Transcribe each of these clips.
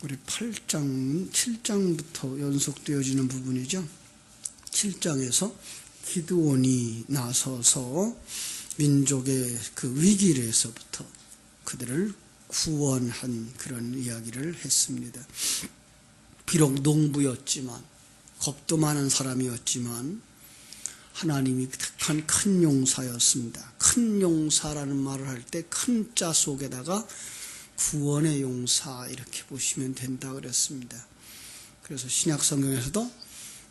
우리 8장, 7장부터 연속되어지는 부분이죠. 7장에서 기드온이 나서서 민족의 그 위기에서부터 그들을 구원한 그런 이야기를 했습니다. 비록 농부였지만, 겁도 많은 사람이었지만 하나님이 택한 큰 용사였습니다. 큰 용사라는 말을 할 때 큰 자 속에다가 구원의 용사 이렇게 보시면 된다 그랬습니다. 그래서 신약 성경에서도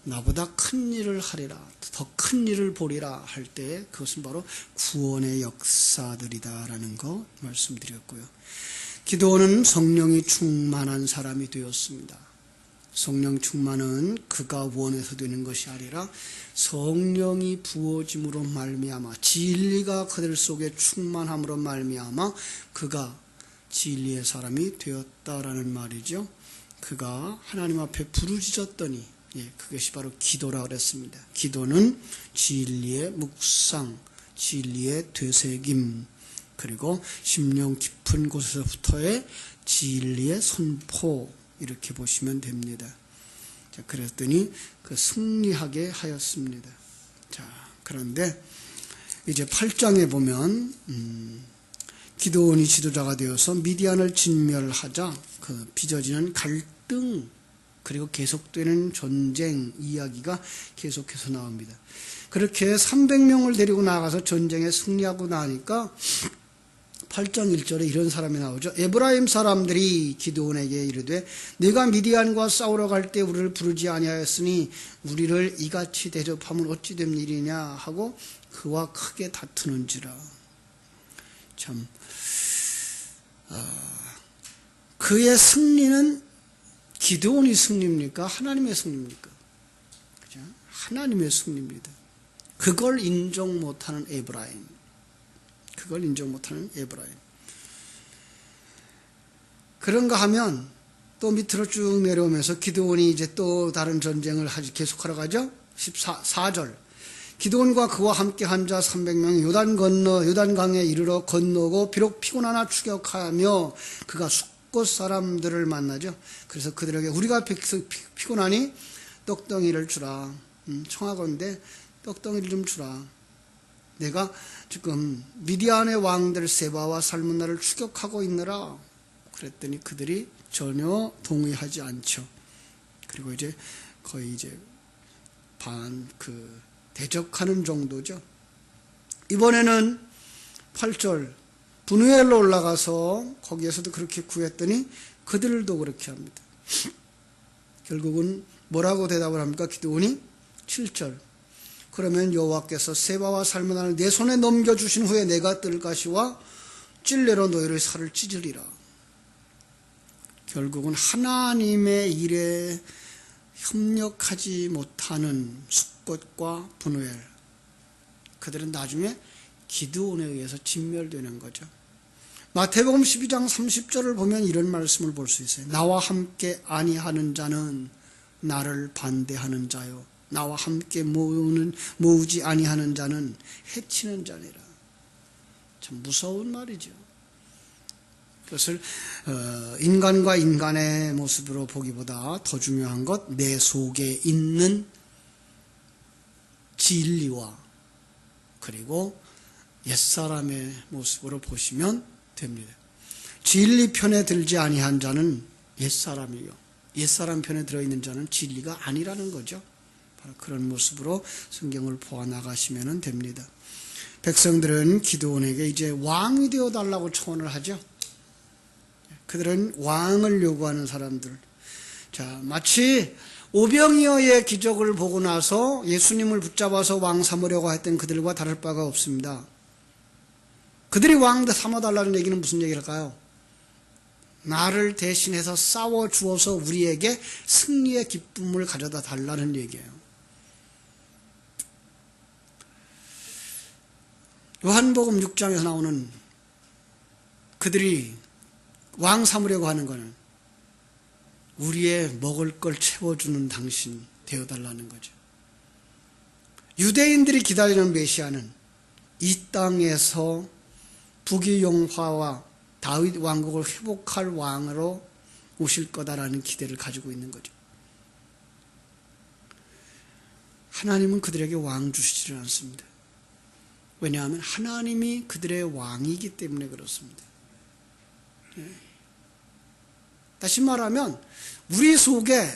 나보다 큰 일을 하리라, 더 큰 일을 보리라 할 때 그것은 바로 구원의 역사들이다라는 거 말씀드렸고요. 기드온은 성령이 충만한 사람이 되었습니다. 성령 충만은 그가 원해서 되는 것이 아니라 성령이 부어짐으로 말미암아, 진리가 그들 속에 충만함으로 말미암아 그가 진리의 사람이 되었다라는 말이죠. 그가 하나님 앞에 부르짖었더니, 그것이 바로 기도라 그랬습니다. 기도는 진리의 묵상, 진리의 되새김, 그리고 심령 깊은 곳에서부터의 진리의 선포, 이렇게 보시면 됩니다. 자, 그랬더니 그 승리하게 하였습니다. 자, 그런데 이제 8장에 보면 기드온이 지도자가 되어서 미디안을 진멸하자 그 빚어지는 갈등, 그리고 계속되는 전쟁 이야기가 계속해서 나옵니다. 그렇게 300명을 데리고 나가서 전쟁에 승리하고 나니까 8장 1절에 이런 사람이 나오죠. 에브라임 사람들이 기드온에게 이르되 네가 미디안과 싸우러 갈 때 우리를 부르지 아니하였으니 우리를 이같이 대접하면 어찌 된 일이냐 하고 그와 크게 다투는지라. 참, 그의 승리는 기드온이 승리입니까? 하나님의 승리입니까? 그죠? 하나님의 승리입니다. 그걸 인정 못하는 에브라임. 그걸 인정 못하는 에브라임. 그런가 하면 또 밑으로 쭉 내려오면서 기드온이 이제 또 다른 전쟁을 계속하러 가죠. 14절. 기드온과 그와 함께 한 자 300명이 요단강에 이르러 건너고 비록 피곤하나 추격하며 그가 숫곳 사람들을 만나죠. 그래서 그들에게 우리가 피곤하니 떡덩이를 주라. 청하건대 떡덩이를 좀 주라. 내가 지금 미디안의 왕들 세바와 살문나를 추격하고 있느라. 그랬더니 그들이 전혀 동의하지 않죠. 그리고 이제 거의 이제 대적하는 정도죠. 이번에는 8절 분우엘로 올라가서 거기에서도 그렇게 구했더니 그들도 그렇게 합니다. 결국은 뭐라고 대답을 합니까? 기드온이 7절 그러면 여호와께서 세바와 살문나를 내 손에 넘겨주신 후에 내가 뜰 가시와 찔레로 너희를 살을 찢으리라. 결국은 하나님의 일에 협력하지 못하는 숫곳과 분우엘, 그들은 나중에 기드온에 의해서 진멸되는 거죠. 마태복음 12장 30절을 보면 이런 말씀을 볼 수 있어요. 나와 함께 아니하는 자는 나를 반대하는 자요, 나와 함께 모으지 아니하는 자는 해치는 자니라. 참 무서운 말이죠. 그것을 인간과 인간의 모습으로 보기보다 더 중요한 것, 내 속에 있는 진리와 그리고 옛사람의 모습으로 보시면 됩니다. 진리 편에 들지 아니한 자는 옛사람이요, 옛사람 편에 들어있는 자는 진리가 아니라는 거죠. 바로 그런 모습으로 성경을 보아나가시면 됩니다. 백성들은 기드온에게 이제 왕이 되어달라고 청원을 하죠. 그들은 왕을 요구하는 사람들. 자, 마치 오병이어의 기적을 보고 나서 예수님을 붙잡아서 왕 삼으려고 했던 그들과 다를 바가 없습니다. 그들이 왕 삼아달라는 얘기는 무슨 얘기일까요? 나를 대신해서 싸워 주어서 우리에게 승리의 기쁨을 가져다 달라는 얘기예요. 요한복음 6장에서 나오는 그들이 왕 삼으려고 하는 것은 우리의 먹을 걸 채워주는 당신 되어달라는 거죠. 유대인들이 기다리는 메시아는 이 땅에서 부귀영화와 다윗 왕국을 회복할 왕으로 오실 거다라는 기대를 가지고 있는 거죠. 하나님은 그들에게 왕 주시지를 않습니다. 왜냐하면 하나님이 그들의 왕이기 때문에 그렇습니다. 다시 말하면 우리 속에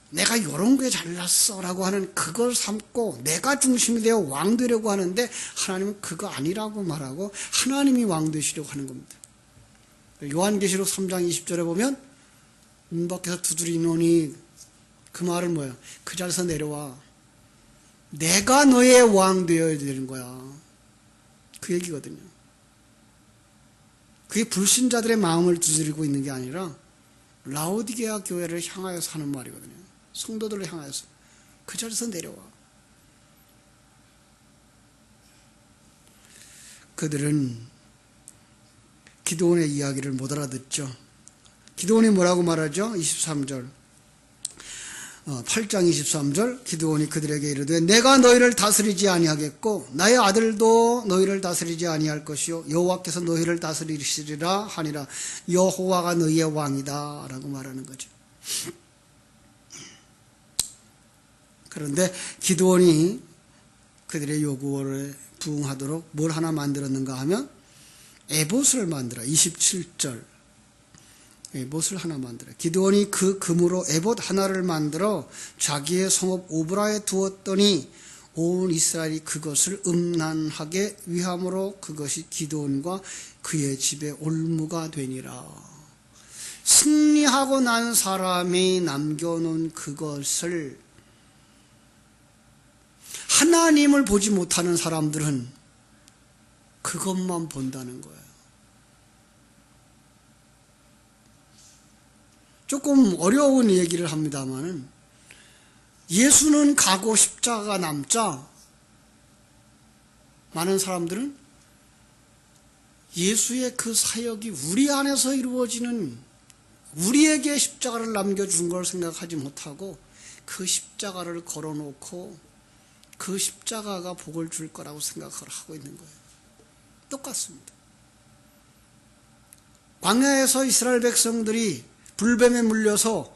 내가 이런 게 잘났어 라고 하는 그걸 삼고 내가 중심이 되어 왕 되려고 하는데 하나님은 그거 아니라고 말하고 하나님이 왕 되시려고 하는 겁니다. 요한계시록 3장 20절에 보면 문 밖에서 두드리노니 그 말은 뭐예요? 그 자리에서 내려와. 내가 너의 왕 되어야 되는 거야. 그 얘기거든요. 그게 불신자들의 마음을 두드리고 있는 게 아니라 라오디게아 교회를 향하여서 하는 말이거든요. 성도들을 향하여서 그 자리에서 내려와. 그들은 기드온의 이야기를 못 알아듣죠. 기드온이 뭐라고 말하죠? 23절 8장 23절 기드온이 그들에게 이르되 내가 너희를 다스리지 아니하겠고 나의 아들도 너희를 다스리지 아니할 것이요 여호와께서 너희를 다스리시리라 하니라. 여호와가 너희의 왕이다 라고 말하는 거죠. 그런데 기드온이 그들의 요구에 부응하도록 뭘 하나 만들었는가 하면 에봇을 만들어. 27절 에봇을 하나 만들어. 기드온이 그 금으로 에봇 하나를 만들어 자기의 성읍 오브라에 두었더니 온 이스라엘이 그것을 음란하게 위함으로 그것이 기드온과 그의 집에 올무가 되니라. 승리하고 난 사람이 남겨놓은 그것을 하나님을 보지 못하는 사람들은 그것만 본다는 거예요. 조금 어려운 얘기를 합니다마는 예수는 가고 십자가가 남자 많은 사람들은 예수의 그 사역이 우리 안에서 이루어지는 우리에게 십자가를 남겨준 걸 생각하지 못하고 그 십자가를 걸어놓고 그 십자가가 복을 줄 거라고 생각을 하고 있는 거예요. 똑같습니다. 광야에서 이스라엘 백성들이 불뱀에 물려서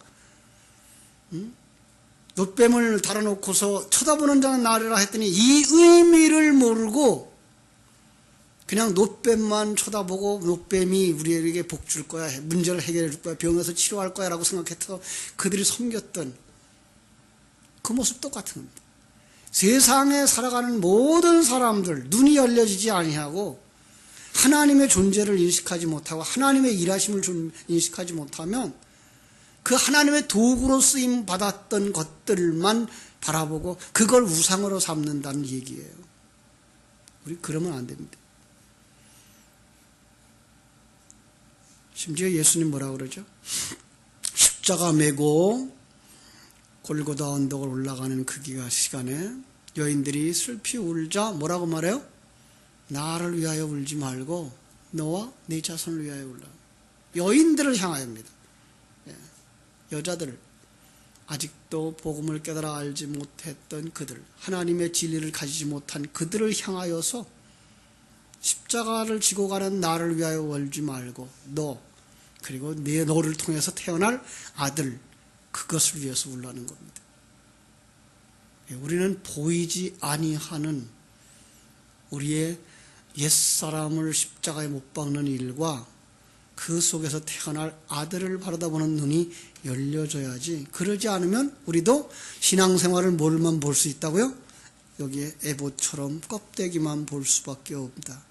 놋뱀을 달아놓고서 쳐다보는 자는 나리라 했더니 이 의미를 모르고 그냥 놋뱀만 쳐다보고 놋뱀이 우리에게 복 줄 거야, 문제를 해결해 줄 거야, 병에서 치료할 거야 라고 생각해서 그들이 섬겼던 그 모습 똑같은 겁니다. 세상에 살아가는 모든 사람들 눈이 열려지지 아니하고 하나님의 존재를 인식하지 못하고 하나님의 일하심을 인식하지 못하면 그 하나님의 도구로 쓰임 받았던 것들만 바라보고 그걸 우상으로 삼는다는 얘기예요. 우리 그러면 안 됩니다. 심지어 예수님 뭐라고 그러죠? 십자가 메고 골고다 언덕을 올라가는 그 시간에 여인들이 슬피 울자 뭐라고 말해요? 나를 위하여 울지 말고 너와 네 자손을 위하여 울라. 여인들을 향하여입니다. 여자들, 아직도 복음을 깨달아 알지 못했던 그들, 하나님의 진리를 가지지 못한 그들을 향하여서 십자가를 지고 가는 나를 위하여 울지 말고 너, 그리고 너를 통해서 태어날 아들, 그것을 위해서 울라는 겁니다. 우리는 보이지 아니하는 우리의 옛사람을 십자가에 못 박는 일과 그 속에서 태어날 아들을 바라다보는 눈이 열려져야지. 그러지 않으면 우리도 신앙생활을 뭘만 볼 수 있다고요? 여기에 에봇처럼 껍데기만 볼 수밖에 없다.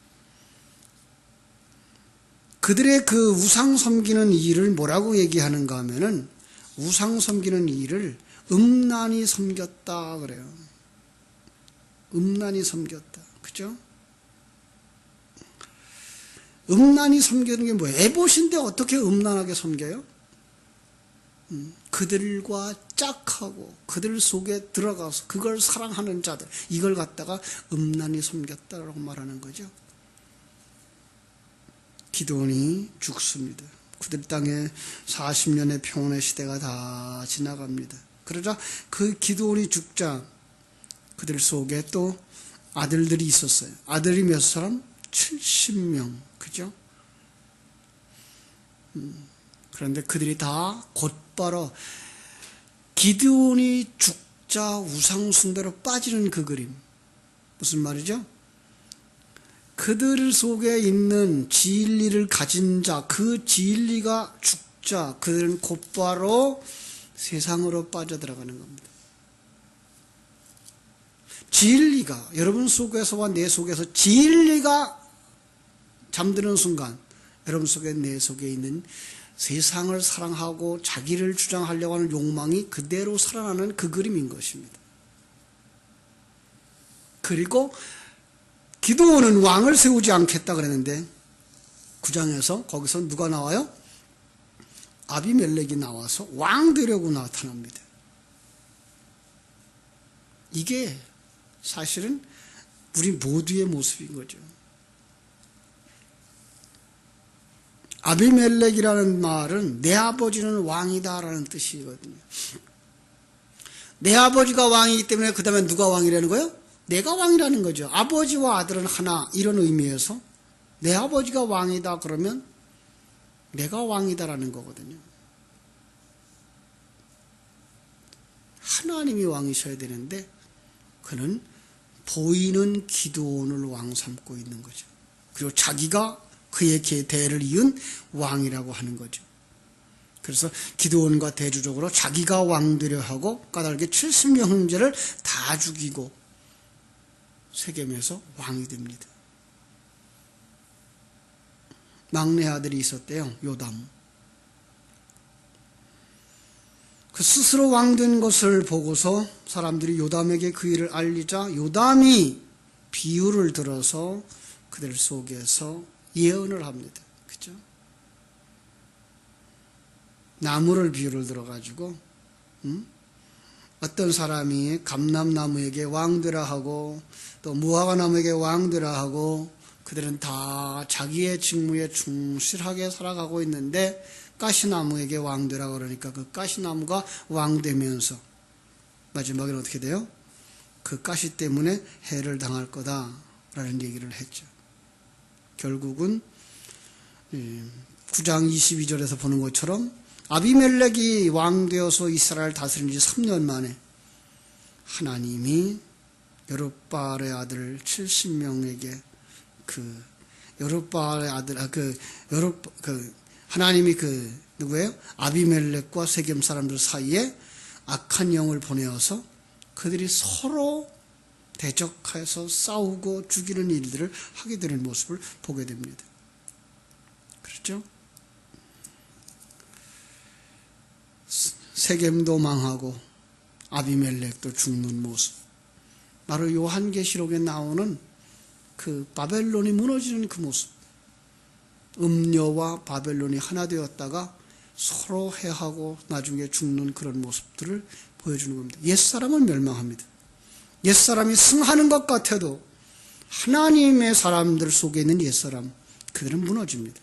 그들의 그 우상 섬기는 일을 뭐라고 얘기하는가 하면은 우상 섬기는 일을 음란히 섬겼다 그래요. 음란히 섬겼다. 그죠? 음란히 섬기는 게 뭐예요? 에봇인데 어떻게 음란하게 섬겨요? 그들과 짝하고 그들 속에 들어가서 그걸 사랑하는 자들, 이걸 갖다가 음란히 섬겼다라고 말하는 거죠. 기드온이 죽습니다. 그들 땅에 40년의 평온의 시대가 다 지나갑니다. 그러자 그 기드온이 죽자 그들 속에 또 아들들이 있었어요. 아들이 몇 사람? 70명. 그죠? 그런데 그들이 다 곧바로 기드온이 죽자 우상숭배로 빠지는 그 그림. 무슨 말이죠? 그들 속에 있는 진리를 가진 자, 그 진리가 죽자 그들은 곧바로 세상으로 빠져들어가는 겁니다. 진리가 여러분 속에서와 내 속에서 진리가 잠드는 순간 여러분 속에 내 속에 있는 세상을 사랑하고 자기를 주장하려고 하는 욕망이 그대로 살아나는 그 그림인 것입니다. 그리고 기드온은 왕을 세우지 않겠다 그랬는데 9장에서 거기서 누가 나와요? 아비멜렉이 나와서 왕 되려고 나타납니다. 이게 사실은 우리 모두의 모습인 거죠. 아비멜렉이라는 말은 내 아버지는 왕이다라는 뜻이거든요. 내 아버지가 왕이기 때문에 그 다음에 누가 왕이라는 거예요? 내가 왕이라는 거죠. 아버지와 아들은 하나 이런 의미에서 내 아버지가 왕이다 그러면 내가 왕이다라는 거거든요. 하나님이 왕이셔야 되는데 그는 보이는 기드온을 왕 삼고 있는 거죠. 그리고 자기가 그의 대를 이은 왕이라고 하는 거죠. 그래서 기드온과 대조적으로 자기가 왕되려 하고 까닭에 70명 형제를 다 죽이고 세겜에서 왕이 됩니다. 막내 아들이 있었대요. 요담. 그 스스로 왕된 것을 보고서 사람들이 요담에게 그 일을 알리자 요담이 비유를 들어서 그들 속에서 예언을 합니다. 그죠? 나무를 비유를 들어가지고 어떤 사람이 감람나무에게 왕되라 하고 또 무화과나무에게 왕되라 하고 그들은 다 자기의 직무에 충실하게 살아가고 있는데 가시나무에게 왕되라 그러니까 그 가시나무가 왕되면서 마지막에는 어떻게 돼요? 그 가시 때문에 해를 당할 거다라는 얘기를 했죠. 결국은 9장 22절에서 보는 것처럼 아비멜렉이 왕되어서 이스라엘을 다스린 지 3년 만에 하나님이 여룹바알의 아들 70명에게 여룹바알의 아들 하나님이 누구예요? 아비멜렉과 세겜 사람들 사이에 악한 영을 보내어서 그들이 서로 대적해서 싸우고 죽이는 일들을 하게 되는 모습을 보게 됩니다. 그렇죠? 세겜도 망하고 아비멜렉도 죽는 모습. 바로 요한계시록에 나오는 그 바벨론이 무너지는 그 모습. 음녀와 바벨론이 하나 되었다가 서로 해하고 나중에 죽는 그런 모습들을 보여주는 겁니다. 옛사람은 멸망합니다. 옛사람이 승하는 것 같아도 하나님의 사람들 속에 있는 옛사람, 그들은 무너집니다.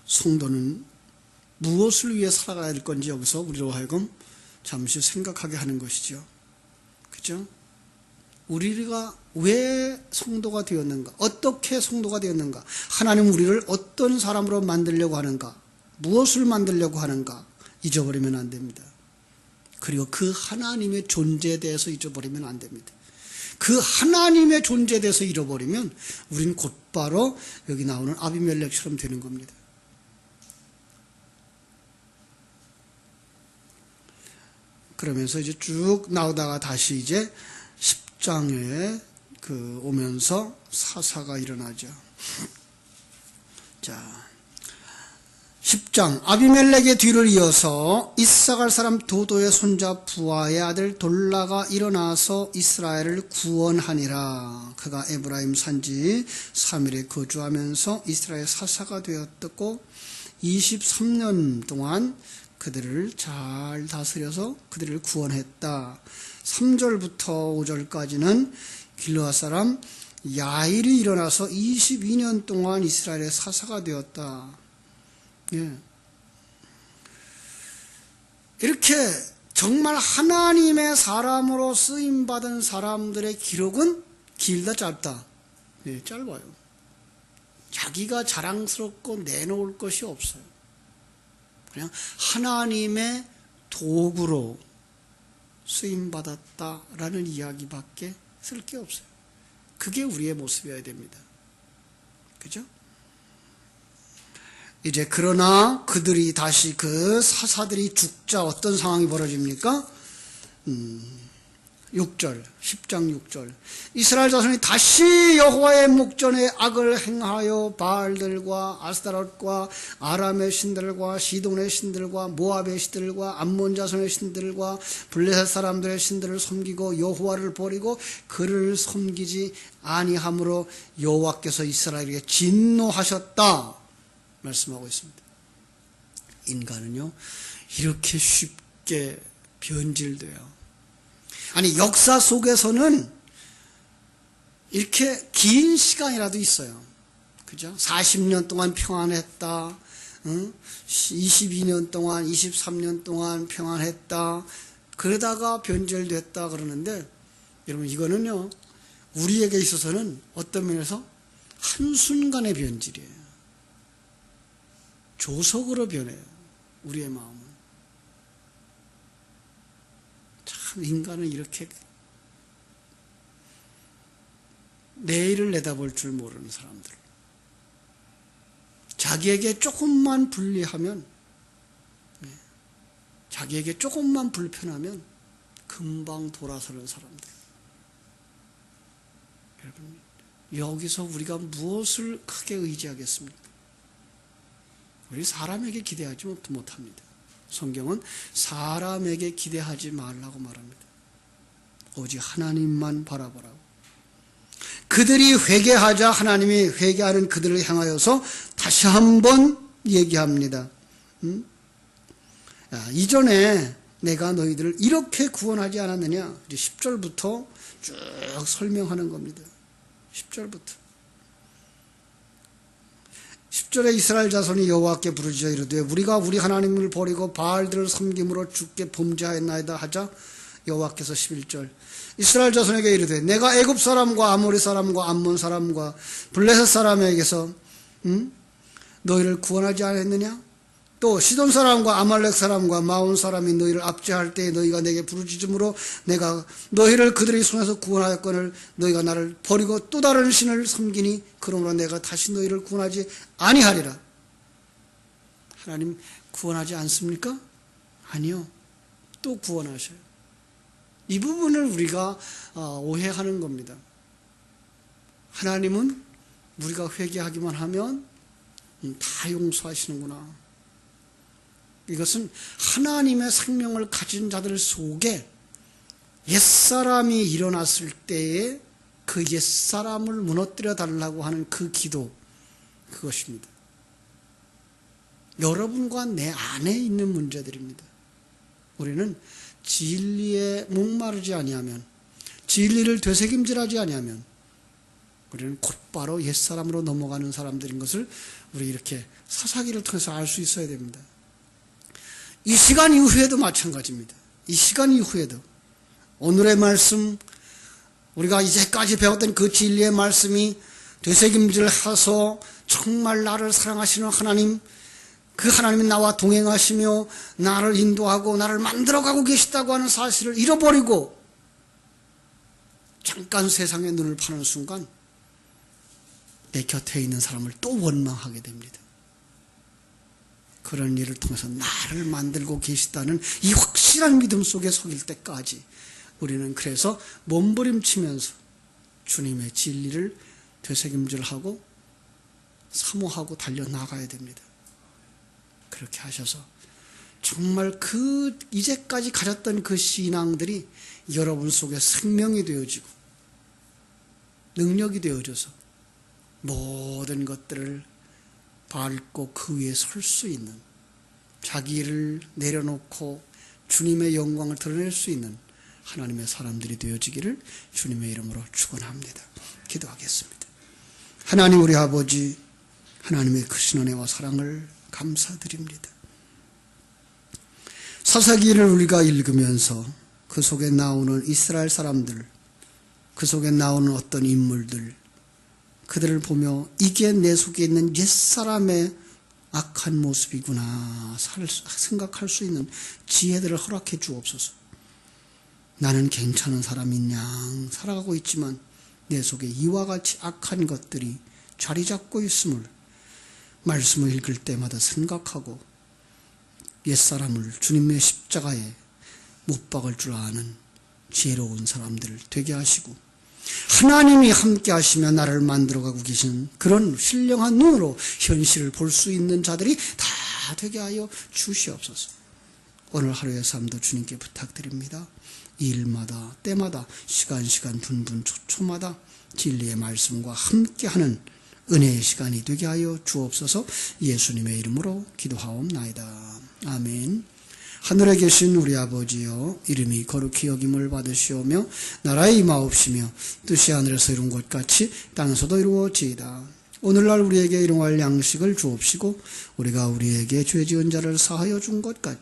성도는 무엇을 위해 살아가야 될 건지 여기서 우리로 하여금 잠시 생각하게 하는 것이죠. 그죠? 우리가 왜 성도가 되었는가? 어떻게 성도가 되었는가? 하나님 우리를 어떤 사람으로 만들려고 하는가? 무엇을 만들려고 하는가? 잊어버리면 안 됩니다. 그리고 그 하나님의 존재에 대해서 잊어버리면 안 됩니다. 그 하나님의 존재에 대해서 잃어버리면 우리는 곧바로 여기 나오는 아비멜렉처럼 되는 겁니다. 그러면서 이제 쭉 나오다가 다시 이제 10장에 오면서 사사가 일어나죠. 자, 10장 아비멜렉의 뒤를 이어서 이사갈 사람 도도의 손자 부하의 아들 돌라가 일어나서 이스라엘을 구원하니라. 그가 에브라임 산지 3일에 거주하면서 이스라엘 사사가 되었고 23년 동안 그들을 잘 다스려서 그들을 구원했다. 3절부터 5절까지는 길르앗 사람 야일이 일어나서 22년 동안 이스라엘의 사사가 되었다. 예. 이렇게 정말 하나님의 사람으로 쓰임받은 사람들의 기록은 길다 짧다? 네, 짧아요. 자기가 자랑스럽고 내놓을 것이 없어요. 그냥 하나님의 도구로 쓰임받았다라는 이야기밖에 쓸 게 없어요. 그게 우리의 모습이어야 됩니다. 그죠? 이제 그러나 그들이 다시 그 사사들이 죽자 어떤 상황이 벌어집니까? 6절, 10장 6절. 이스라엘 자손이 다시 여호와의 목전에 악을 행하여 바알들과 아스타롯과 아람의 신들과 시돈의 신들과 모압의 신들과 암몬 자손의 신들과 블레셋 사람들의 신들을 섬기고 여호와를 버리고 그를 섬기지 아니함으로 여호와께서 이스라엘에게 진노하셨다 말씀하고 있습니다. 인간은요 이렇게 쉽게 변질돼요. 아니 역사 속에서는 이렇게 긴 시간이라도 있어요. 그죠? 40년 동안 평안했다. 22년 동안 23년 동안 평안했다. 그러다가 변절됐다 그러는데 여러분 이거는요 우리에게 있어서는 어떤 면에서 한순간의 변질이에요. 조석으로 변해요. 우리의 마음은. 참 인간은 이렇게 내일을 내다볼 줄 모르는 사람들. 자기에게 조금만 불리하면, 자기에게 조금만 불편하면 금방 돌아서는 사람들. 여러분, 여기서 우리가 무엇을 크게 의지하겠습니까? 우리 사람에게 기대하지 못합니다. 성경은 사람에게 기대하지 말라고 말합니다. 오직 하나님만 바라보라고. 그들이 회개하자 하나님이 회개하는 그들을 향하여서 다시 한번 얘기합니다. 이전에 내가 너희들을 이렇게 구원하지 않았느냐? 10절부터 쭉 설명하는 겁니다. 10절부터. 10절에 이스라엘 자손이 여호와께 부르짖어 이르되 우리가 우리 하나님을 버리고 바알들을 섬김으로 주께 범죄하였나이다 하자 여호와께서 11절 이스라엘 자손에게 이르되 내가 애굽 사람과 아모리 사람과 암몬 사람과 블레셋 사람에게서 너희를 구원하지 않았느냐? 또 시돈 사람과 아말렉 사람과 마온 사람이 너희를 압제할 때에 너희가 내게 부르짖음으로 내가 너희를 그들의 손에서 구원하였거늘 너희가 나를 버리고 또 다른 신을 섬기니 그러므로 내가 다시 너희를 구원하지 아니하리라. 하나님 구원하지 않습니까? 아니요. 또 구원하셔요. 이 부분을 우리가 오해하는 겁니다. 하나님은 우리가 회개하기만 하면 다 용서하시는구나. 이것은 하나님의 생명을 가진 자들 속에 옛사람이 일어났을 때에 그 옛사람을 무너뜨려 달라고 하는 그 기도, 그것입니다. 여러분과 내 안에 있는 문제들입니다. 우리는 진리에 목마르지 아니하면, 진리를 되새김질하지 아니하면 우리는 곧바로 옛사람으로 넘어가는 사람들인 것을 우리 이렇게 사사기를 통해서 알 수 있어야 됩니다. 이 시간 이후에도 마찬가지입니다. 이 시간 이후에도 오늘의 말씀, 우리가 이제까지 배웠던 그 진리의 말씀이 되새김질해서 정말 나를 사랑하시는 하나님, 그 하나님이 나와 동행하시며 나를 인도하고 나를 만들어가고 계시다고 하는 사실을 잃어버리고 잠깐 세상의 눈을 파는 순간 내 곁에 있는 사람을 또 원망하게 됩니다. 그런 일을 통해서 나를 만들고 계시다는 이 확실한 믿음 속에 서길 때까지 우리는 그래서 몸부림치면서 주님의 진리를 되새김질하고 사모하고 달려나가야 됩니다. 그렇게 하셔서 정말 그 이제까지 가졌던 그 신앙들이 여러분 속에 생명이 되어지고 능력이 되어져서 모든 것들을 밟고 그 위에 설 수 있는, 자기를 내려놓고 주님의 영광을 드러낼 수 있는 하나님의 사람들이 되어지기를 주님의 이름으로 축원합니다. 기도하겠습니다. 하나님 우리 아버지, 하나님의 크신 은혜와 사랑을 감사드립니다. 사사기를 우리가 읽으면서 그 속에 나오는 이스라엘 사람들, 그 속에 나오는 어떤 인물들, 그들을 보며 이게 내 속에 있는 옛사람의 악한 모습이구나 생각할 수 있는 지혜들을 허락해 주옵소서. 나는 괜찮은 사람인 양 살아가고 있지만 내 속에 이와 같이 악한 것들이 자리 잡고 있음을 말씀을 읽을 때마다 생각하고 옛사람을 주님의 십자가에 못 박을 줄 아는 지혜로운 사람들을 되게 하시고 하나님이 함께 하시며 나를 만들어가고 계신 그런 신령한 눈으로 현실을 볼 수 있는 자들이 다 되게 하여 주시옵소서. 오늘 하루의 삶도 주님께 부탁드립니다. 일마다 때마다 시간 분분 초초마다 진리의 말씀과 함께하는 은혜의 시간이 되게 하여 주옵소서. 예수님의 이름으로 기도하옵나이다. 아멘. 하늘에 계신 우리 아버지여, 이름이 거룩히 여김을 받으시오며 나라의 임하옵시며 뜻이 하늘에서 이룬 것 같이 땅에서도 이루어지이다. 오늘날 우리에게 일용할 양식을 주옵시고 우리가 우리에게 죄 지은 자를 사하여 준 것 같이